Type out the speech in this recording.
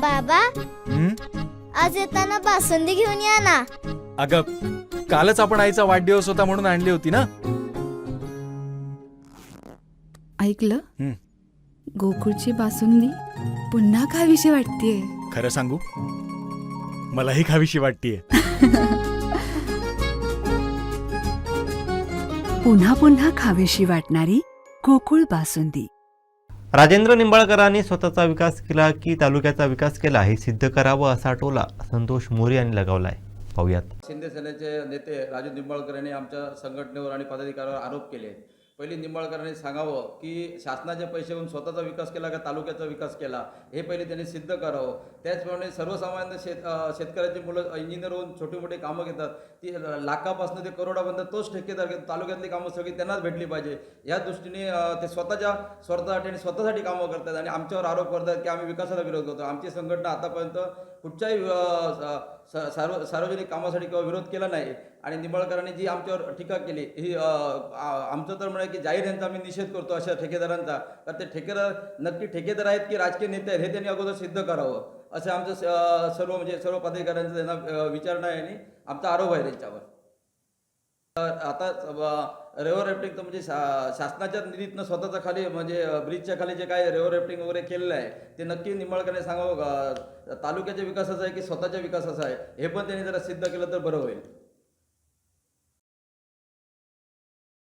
बाबा, आज येताना बासुंदी घेऊन या ना. अगं, कालच आपण आईचा वाढदिवस होता म्हणून आणली होती ना. ऐकलं, गोकुळची बासुंदी पुन्हा खावीशी वाटतेय. खरं सांगू, मलाही खावीशी वाटतेय. पुन्हा पुन्हा खावीशी वाटणारी गोकुळ बासुंदी. राजेंद्र निंबाळकरांनी स्वतःचा विकास केला की तालुक्याचा विकास केला हे सिद्ध करावं असा टोला संतोष मोरे यांनी लगावलाय. पाहूयात. शिंदे सेनेचे नेते राजू निंबाळकर यांनी आमच्या संघटनेवर आणि पदाधिकाऱ्यांवर आरोप केले. पहिली निंबाळकरांनी सांगावं की शासनाचे पैसे घेऊन स्वतःचा विकास केला का तालुक्याचा विकास केला हे पहिले त्यांनी सिद्ध करावं. त्याचप्रमाणे सर्वसामान्य शेतकऱ्याची मुलं इंजिनियर होऊन छोटी मोठी कामं घेतात, ती लाखापासून ते करोडापर्यंत तोच ठेकेदार घेतो. तालुक्यातली कामं सगळी त्यांनाच भेटली पाहिजे या दृष्टीने ते स्वतःच्या स्वार्थासाठी आणि स्वतःसाठी कामं करतात आणि आमच्यावर आरोप करतात की आम्ही विकासाला विरोध करतो. आमची संघटना आतापर्यंत कुठच्याही सार्वजनिक कामासाठी किंवा विरोध केला नाही. आणि निंबाळकरांनी जी आमच्यावर टीका केली ही आमचं तर म्हणे की जाहीर यांचा आम्ही निषेध करतो अशा ठेकेदारांचा. तर ते ठेकेदार नक्की ठेकेदार आहेत की राजकीय नेते आहेत हे त्यांनी अगोदर सिद्ध करावं असं आमचं सर्व पदाधिकाऱ्यांचं त्यांना विचारणा आहे आणि आमचा आरोप आहे त्यांच्यावर. आता रिव्हर रॅफ्टिंगचं म्हणजे शासनाच्या निधीतनं स्वतःचा खाली म्हणजे ब्रिजच्या खाली जे काय रिव्हर रॅफ्टिंग वगैरे केलेलं आहे ते नक्की निंबाळकरांनी सांगावं तालुक्याच्या विकासाचं आहे की स्वतःच्या विकासाचं आहे हे पण त्यांनी जरा सिद्ध केलं तर बरं होईल.